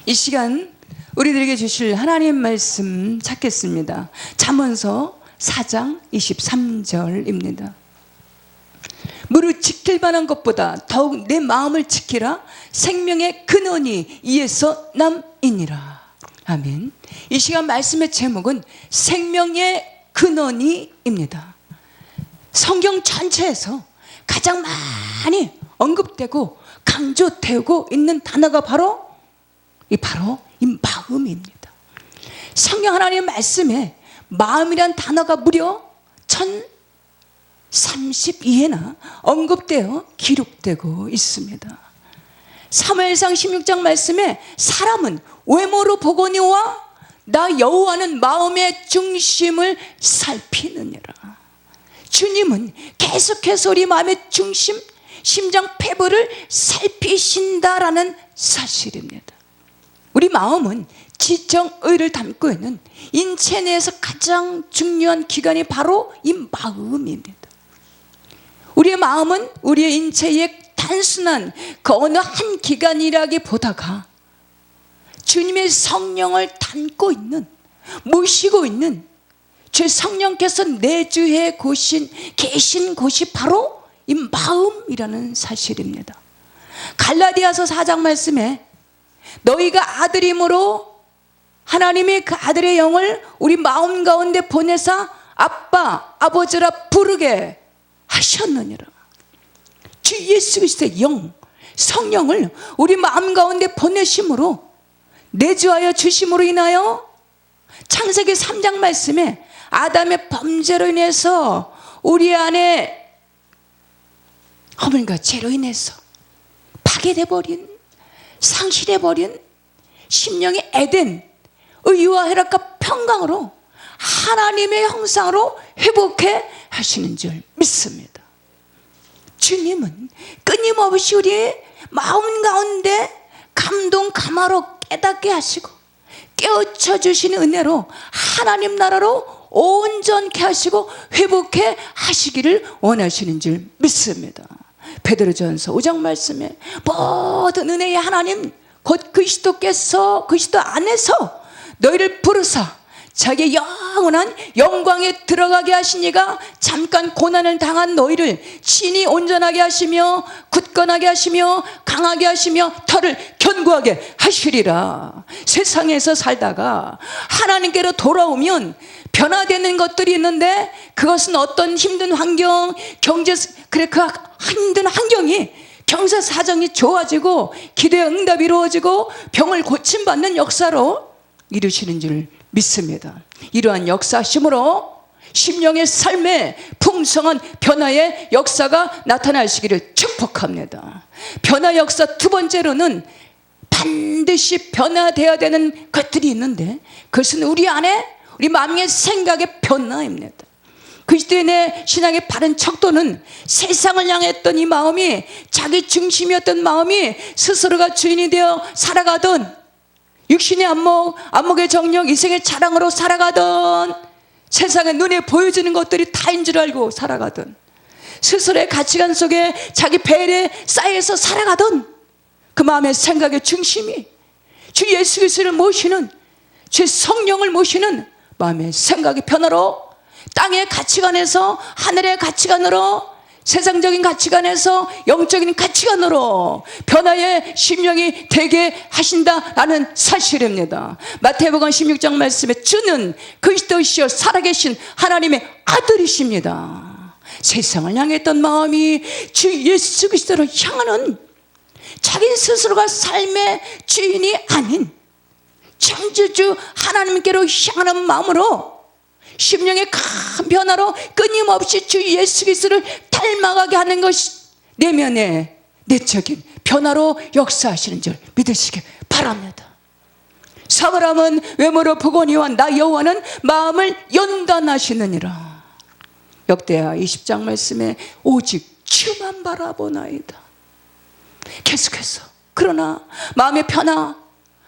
이 시간 우리들에게 주실 하나님 말씀 찾겠습니다. 잠언서 4장 23절입니다. 무릇 지킬 만한 것보다 더욱 내 마음을 지키라. 생명의 근원이 이에서 남이니라. 아멘. 이 시간 말씀의 제목은 생명의 근원이입니다. 성경 전체에서 가장 많이 언급되고 강조되고 있는 단어가 바로 이 마음입니다. 성경 하나님의 말씀에 마음이란 단어가 무려 1032회나 언급되어 기록되고 있습니다. 사무엘상 16장 말씀에 사람은 외모로 보거니와 나 여호와는 마음의 중심을 살피느니라. 주님은 계속해서 우리 마음의 중심, 심장 폐부를 살피신다라는 사실입니다. 우리 마음은 지정의를 담고 있는 인체 내에서 가장 중요한 기관이 바로 이 마음입니다. 우리의 마음은 우리의 인체의 단순한 그 어느 한 기관이라기보다가 주님의 성령을 담고 있는, 모시고 있는 제 성령께서 내주해 계신 곳이 바로 이 마음이라는 사실입니다. 갈라디아서 4장 말씀에 너희가 아들임으로 하나님이 그 아들의 영을 우리 마음 가운데 보내사 아빠, 아버지라 부르게 하셨느니라. 주 예수 그리스도의 영, 성령을 우리 마음 가운데 보내심으로, 내주하여 주심으로 인하여 창세기 3장 말씀에 아담의 범죄로 인해서 우리 안에 허물과 죄로 인해서 파괴돼버린, 상실해버린 심령의 에덴, 의와 쾌락과 평강으로 하나님의 형상으로 회복해 하시는 줄 믿습니다. 주님은 끊임없이 우리의 마음 가운데 감동 감화로 깨닫게 하시고 깨우쳐 주시는 은혜로 하나님 나라로 온전케 하시고 회복해 하시기를 원하시는 줄 믿습니다. 베드로전서 5장 말씀에 모든 은혜의 하나님 곧 그리스도 안에서 너희를 부르사 자기의 영원한 영광에 들어가게 하시니가 잠깐 고난을 당한 너희를 친히 온전하게 하시며 굳건하게 하시며 강하게 하시며 털을 견고하게 하시리라. 세상에서 살다가 하나님께로 돌아오면 변화되는 것들이 있는데 그것은 어떤 힘든 환경, 그 힘든 환경이 경제 사정이 좋아지고 기도의 응답이 이루어지고 병을 고침받는 역사로 이루시는 줄 믿습니다. 이러한 역사심으로 심령의 삶에 풍성한 변화의 역사가 나타나시기를 축복합니다. 변화 역사 두 번째로는 반드시 변화되어야 되는 것들이 있는데 그것은 우리 안에 우리 마음의 생각의 변화입니다. 그리스도인의 신앙의 바른 척도는 세상을 향했던 이 마음이 자기 중심이었던 마음이 스스로가 주인이 되어 살아가던 육신의 안목의 정력, 이생의 자랑으로 살아가던 세상에 눈에 보여지는 것들이 다인 줄 알고 살아가던 스스로의 가치관 속에 자기 배에 쌓여서 살아가던 그 마음의 생각의 중심이 주 예수 그리스도를 모시는 주 성령을 모시는 마음의 생각의 변화로 땅의 가치관에서 하늘의 가치관으로 세상적인 가치관에서 영적인 가치관으로 변화의 심령이 되게 하신다라는 사실입니다. 마태복음 16장 말씀에 주는 그리스도시요 살아계신 하나님의 아들이십니다. 세상을 향했던 마음이 주 예수 그리스도를 향하는 자기 스스로가 삶의 주인이 아닌 창조주 하나님께로 향하는 마음으로 심령의 큰 변화로 끊임없이 주 예수 그리스도를 닮아가게 하는 것이 내면의 내적인 변화로 역사하시는 줄 믿으시기 바랍니다. 사람은 외모로 보거니와 나 여호와는 마음을 연단하시느니라. 역대하 20장 말씀에 오직 주만 바라보나이다. 계속해서 그러나 마음의 변화,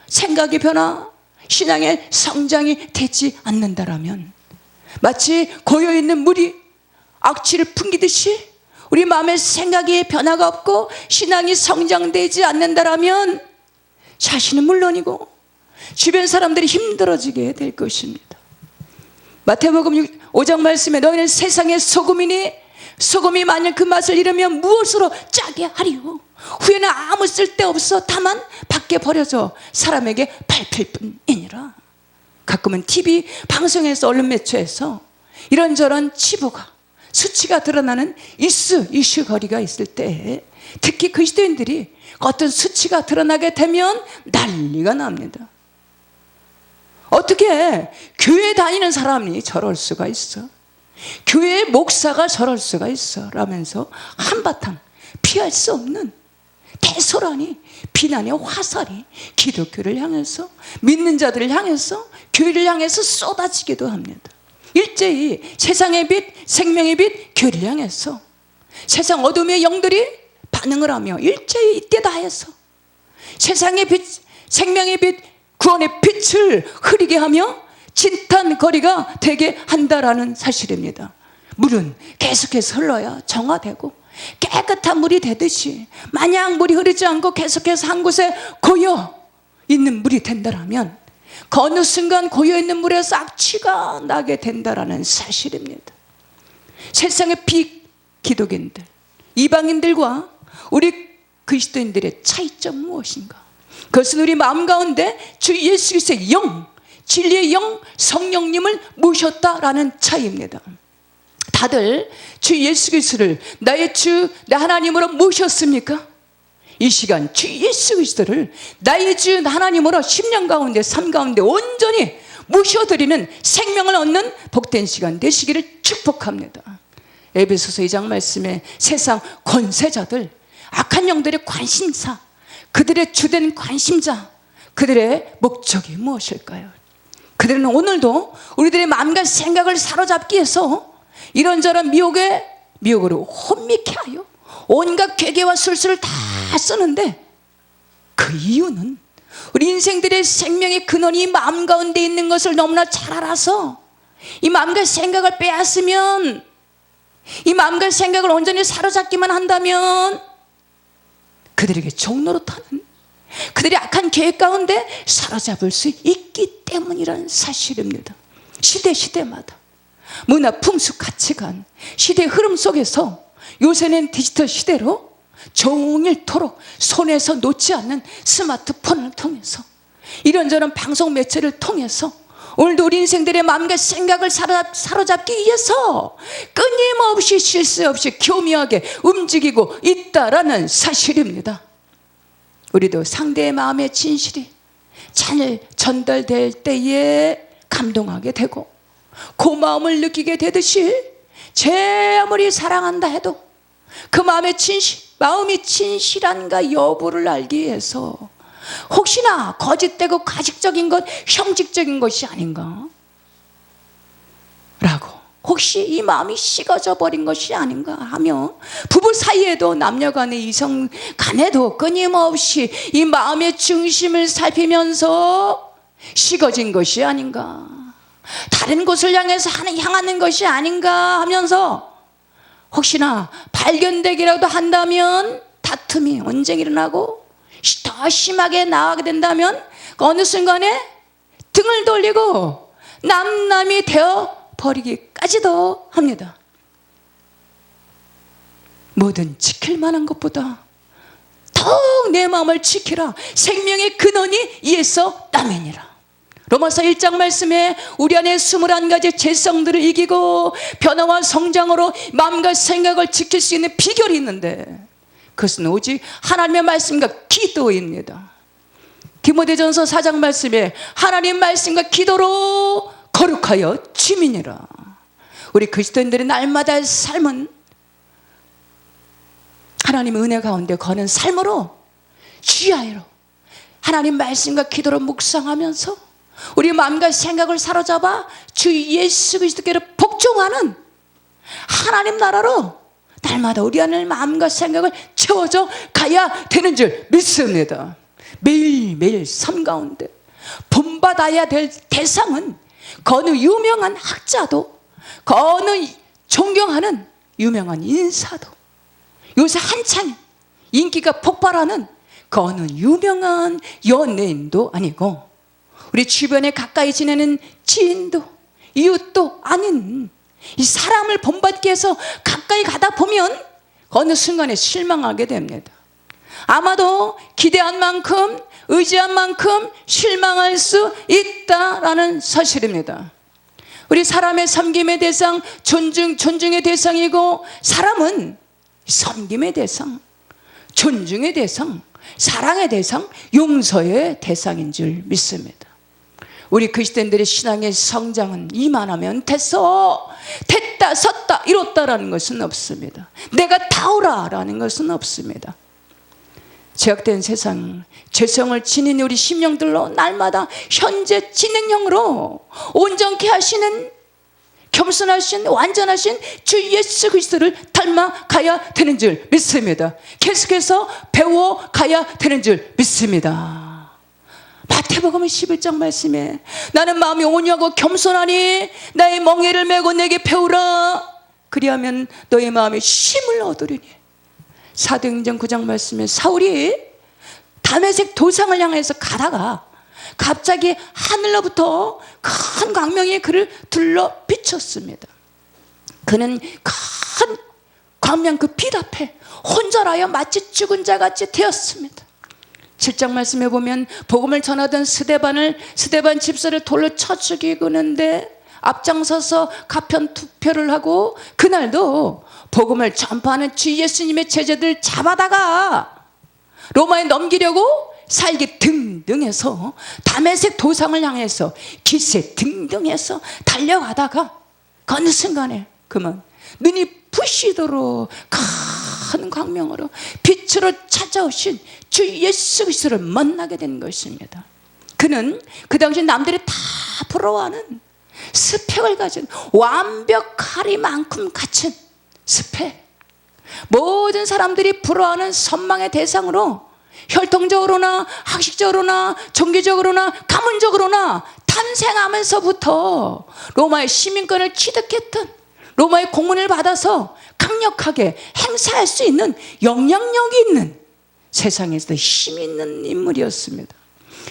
생각의 변화, 신앙의 성장이 되지 않는다라면 마치 고여있는 물이 악취를 풍기듯이 우리 마음의 생각에 변화가 없고 신앙이 성장되지 않는다라면 자신은 물론이고 주변 사람들이 힘들어지게 될 것입니다. 마태복음 5장 말씀에 너희는 세상의 소금이니 소금이 만약 그 맛을 잃으면 무엇으로 짜게 하리요. 후에는 아무 쓸데없어 다만 밖에 버려져 사람에게 밟힐 뿐이니라. 가끔은 TV 방송에서 언론 매체에서 이런저런 치부가 수치가 드러나는 이슈 거리가 있을 때 특히 그리스도인들이 어떤 수치가 드러나게 되면 난리가 납니다. 어떻게 교회 다니는 사람이 저럴 수가 있어? 교회 목사가 저럴 수가 있어? 라면서 한바탕 피할 수 없는 대소란이 비난의 화살이 기독교를 향해서 믿는 자들을 향해서 교회를 향해서 쏟아지기도 합니다. 일제히 세상의 빛 생명의 빛 교회를 향해서 세상 어둠의 영들이 반응을 하며 일제히 이때다 해서 세상의 빛 생명의 빛 구원의 빛을 흐리게 하며 진탄거리가 되게 한다라는 사실입니다. 물은 계속해서 흘러야 정화되고 깨끗한 물이 되듯이 만약 물이 흐르지 않고 계속해서 한 곳에 고여 있는 물이 된다라면 그 어느 순간 고여 있는 물에서 악취가 나게 된다라는 사실입니다. 세상의 비기독인들 이방인들과 우리 그리스도인들의 차이점 무엇인가? 그것은 우리 마음 가운데 주 예수 그리스도의 영, 진리의 영, 성령님을 모셨다라는 차이입니다. 다들 주 예수 그리스도를 나의 주, 내 하나님으로 모셨습니까? 이 시간 주 예수 그리스도를 나의 주 하나님으로 10년 가운데 삶 가운데 온전히 모셔드리는 생명을 얻는 복된 시간 되시기를 축복합니다. 에베소서 2장 말씀에 세상 권세자들 악한 영들의 관심사 그들의 주된 관심자 그들의 목적이 무엇일까요? 그들은 오늘도 우리들의 마음과 생각을 사로잡기 위해서 이런저런 미혹으로 혼미케 하여 온갖 괴계와 술수를 다 쓰는데 그 이유는 우리 인생들의 생명의 근원이 마음 가운데 있는 것을 너무나 잘 알아서 이 마음과 생각을 빼앗으면 이 마음과 생각을 온전히 사로잡기만 한다면 그들에게 종노릇하는 그들이 악한 계획 가운데 사로잡을 수 있기 때문이라는 사실입니다. 시대마다 문화, 풍습, 가치관, 시대의 흐름 속에서 요새는 디지털 시대로 종일토록 손에서 놓지 않는 스마트폰을 통해서 이런저런 방송 매체를 통해서 오늘도 우리 인생들의 마음과 생각을 사로잡기 위해서 끊임없이 쉴 새 없이 교묘하게 움직이고 있다라는 사실입니다. 우리도 상대의 마음의 진실이 잘 전달될 때에 감동하게 되고 고마움을 느끼게 되듯이 제 아무리 사랑한다 해도 그 마음이 진실한가 여부를 알기 위해서 혹시나 거짓되고 가식적인 것, 형식적인 것이 아닌가 라고 혹시 이 마음이 식어져 버린 것이 아닌가 하며 부부 사이에도 남녀 간에 이성 간에도 끊임없이 이 마음의 중심을 살피면서 식어진 것이 아닌가 다른 곳을 향해서 향하는 것이 아닌가 하면서 혹시나 발견되기라도 한다면 다툼이 언쟁이 일어나고 더 심하게 나아가게 된다면 어느 순간에 등을 돌리고 남남이 되어 버리기까지도 합니다. 뭐든 지킬 만한 것보다 더욱 내 마음을 지키라 생명의 근원이 이에서 나면이라. 로마서 1장 말씀에 우리 안에 21가지 죄성들을 이기고 변화와 성장으로 마음과 생각을 지킬 수 있는 비결이 있는데 그것은 오직 하나님의 말씀과 기도입니다. 디모데전서 4장 말씀에 하나님 말씀과 기도로 거룩하여 주민이라. 우리 그리스도인들의 날마다의 삶은 하나님의 은혜 가운데 거는 삶으로 주야로 하나님 말씀과 기도로 묵상하면서 우리 마음과 생각을 사로잡아 주 예수 그리스도께로 복종하는 하나님 나라로 날마다 우리 안의 마음과 생각을 채워져 가야 되는 줄 믿습니다. 매일매일 삶 가운데 본받아야 될 대상은 그 어느 유명한 학자도 그 어느 존경하는 유명한 인사도 요새 한창 인기가 폭발하는 그 어느 유명한 연예인도 아니고 우리 주변에 가까이 지내는 지인도 이웃도 아닌 이 사람을 본받기 위해서 가까이 가다 보면 어느 순간에 실망하게 됩니다. 아마도 기대한 만큼 의지한 만큼 실망할 수 있다라는 사실입니다. 우리 사람의 섬김의 대상, 존중의 대상이고, 사람은 섬김의 대상, 존중의 대상, 사랑의 대상, 용서의 대상인 줄 믿습니다. 우리 그리스도인들의 신앙의 성장은 이만하면 됐어, 됐다, 섰다, 이뤘다라는 것은 없습니다. 내가 다오라라는 것은 없습니다. 죄악된 세상, 죄성을 지닌 우리 심령들로 날마다 현재 진행형으로 온전케 하시는 겸손하신 완전하신 주 예수 그리스도를 닮아가야 되는 줄 믿습니다. 계속해서 배워가야 되는 줄 믿습니다. 마태복음 11장 말씀에 나는 마음이 온유하고 겸손하니 나의 멍에를 메고 내게 배우라, 그리하면 너의 마음에 쉼을 얻으리니. 사도행전 9장 말씀에 사울이 다메섹 도상을 향해서 가다가 갑자기 하늘로부터 큰 광명이 그를 둘러 비쳤습니다. 그는 큰 광명 그 빛 앞에 혼절하여 마치 죽은 자같이 되었습니다. 7장 말씀에 보면 복음을 전하던 스데반 집사를 돌로 쳐 죽이고는데 앞장서서 가편 투표를 하고, 그날도 복음을 전파하는 주 예수님의 제자들 잡아다가 로마에 넘기려고 살기 등등해서 다메섹 도상을 향해서 기세 등등해서 달려가다가 어느 순간에 그만 눈이 부시도록 큰 광명으로 빛으로 찾아오신 주 예수 그리스도를 만나게 된 것입니다. 그는 그 당시 남들이 다 부러워하는 스펙을 가진 완벽하리만큼 갖춘 스펙, 모든 사람들이 부러워하는 선망의 대상으로 혈통적으로나 학식적으로나 종교적으로나 가문적으로나 탄생하면서부터 로마의 시민권을 취득했던, 로마의 공문을 받아서 강력하게 행사할 수 있는 영향력이 있는, 세상에서 힘이 있는 인물이었습니다.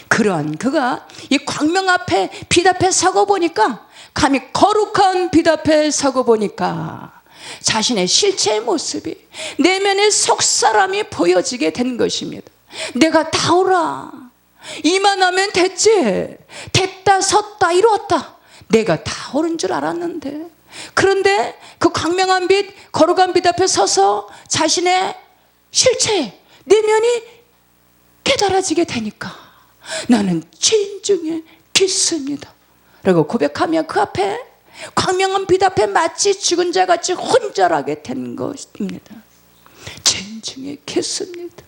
그러한 그가 이 광명 앞에 빛 앞에 서고 보니까, 감히 거룩한 빛 앞에 서고 보니까 자신의 실체의 모습이, 내면의 속사람이 보여지게 된 것입니다. 내가 다오라, 이만하면 됐지, 됐다 섰다 이루었다, 내가 다 옳은 줄 알았는데. 그런데 그 광명한 빛, 거룩한 빛 앞에 서서 자신의 실체, 내면이 깨달아지게 되니까 나는 죄인 중에 깊습니다 라고 고백하며 그 앞에 광명한 빛 앞에 마치 죽은 자같이 혼절하게 된 것입니다. 죄인 중에 깊습니다.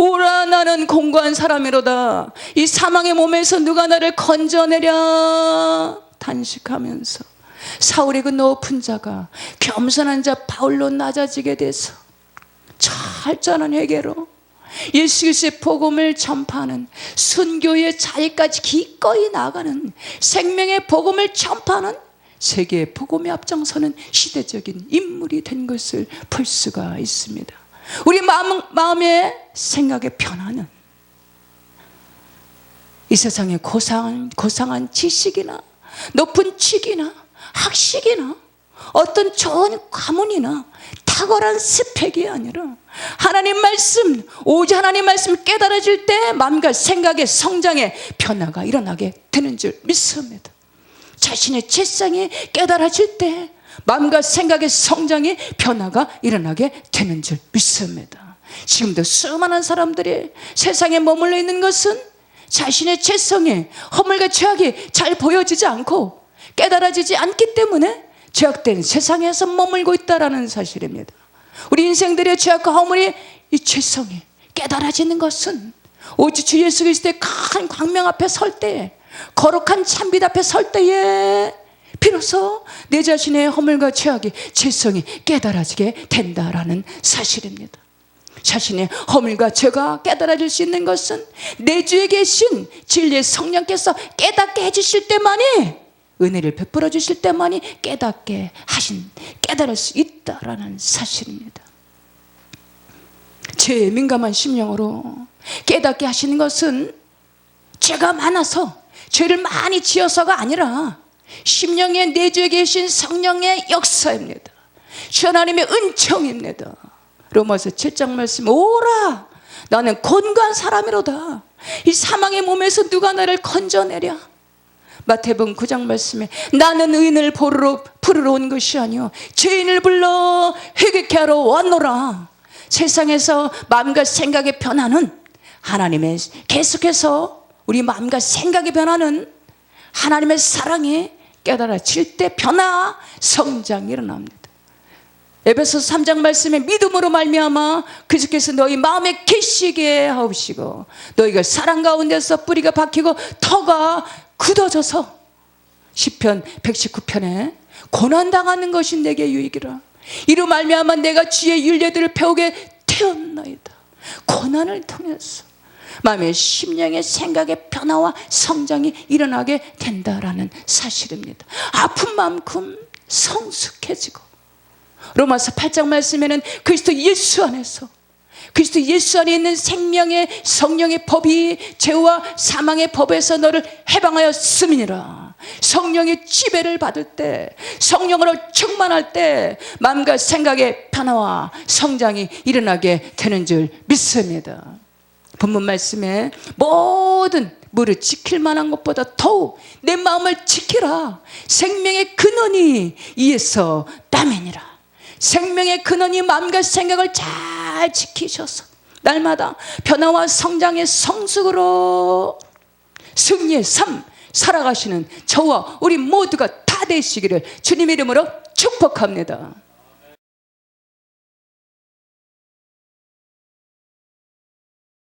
오라, 나는 공고한 사람이로다. 이 사망의 몸에서 누가 나를 건져내랴 단식하면서 사울의 그 높은 자가 겸손한 자 바울로 낮아지게 돼서 철저한 회개로 예수 그리스도의 복음을 전파하는, 순교의 자리까지 기꺼이 나가는, 생명의 복음을 전파하는 세계의 복음에 앞장서는 시대적인 인물이 된 것을 볼 수가 있습니다. 우리 마음의 생각의 변화는 이 세상의 고상한 지식이나 높은 직이나 학식이나 어떤 좋은 가문이나 탁월한 스펙이 아니라 하나님 말씀, 오직 하나님 말씀 깨달아질 때 마음과 생각의 성장의 변화가 일어나게 되는 줄 믿습니다. 자신의 죄성이 깨달아질 때 마음과 생각의 성장의 변화가 일어나게 되는 줄 믿습니다. 지금도 수많은 사람들이 세상에 머물러 있는 것은 자신의 죄성에 허물과 죄악이 잘 보여지지 않고 깨달아지지 않기 때문에 죄악된 세상에서 머물고 있다는 사실입니다. 우리 인생들의 죄악과 허물이, 이 죄성이 깨달아지는 것은 오직 주 예수 그리스도의 큰 광명 앞에 설 때에, 거룩한 참빛 앞에 설 때에 비로소 내 자신의 허물과 죄악이, 죄성이 깨달아지게 된다라는 사실입니다. 자신의 허물과 죄가 깨달아질 수 있는 것은 내 주에 계신 진리의 성령께서 깨닫게 해주실 때만이, 은혜를 베풀어 주실 때만이 깨달을 수 있다라는 사실입니다. 죄에 민감한 심령으로 깨닫게 하시는 것은 죄가 많아서 죄를 많이 지어서가 아니라 심령의 내주에 계신 성령의 역사입니다. 주 하나님의 은총입니다. 로마서 7장 말씀, 오라 나는 곤고한 사람이로다. 이 사망의 몸에서 누가 나를 건져내랴. 마태복음 9장 말씀에 나는 의인을 부르러 온 것이 아니요 죄인을 불러 회개케 하러 왔노라. 세상에서 마음과 생각의 변화는 하나님의, 계속해서 우리 마음과 생각의 변화는 하나님의 사랑에 깨달아질 때 변화, 성장이 일어납니다. 에베소서 3장 말씀에 믿음으로 말미암아 그리스도께서 너희 마음에 계시게 하옵시고 너희가 사랑 가운데서 뿌리가 박히고 터가 굳어져서 시편 119편에 고난당하는 것이 내게 유익이라. 이로 말미암아 내가 주의 윤례들을 배우게 되었나이다. 고난을 통해서 마음의 심령의 생각의 변화와 성장이 일어나게 된다라는 사실입니다. 아픈 만큼 성숙해지고, 로마서 8장 말씀에는 그리스도 예수 안에서, 그리스도 예수 안에 있는 생명의 성령의 법이 죄와 사망의 법에서 너를 해방하였음이니라. 성령의 지배를 받을 때, 성령으로 충만할 때 마음과 생각의 변화와 성장이 일어나게 되는 줄 믿습니다. 본문 말씀에 모든 무릇 지킬 만한 것보다 더욱 내 마음을 지키라. 생명의 근원이 이에서 나매니라. 생명의 근원이 마음과 생각을 잘 지키셔서 날마다 변화와 성장의 성숙으로 승리의 삶 살아가시는 저와 우리 모두가 다 되시기를 주님의 이름으로 축복합니다.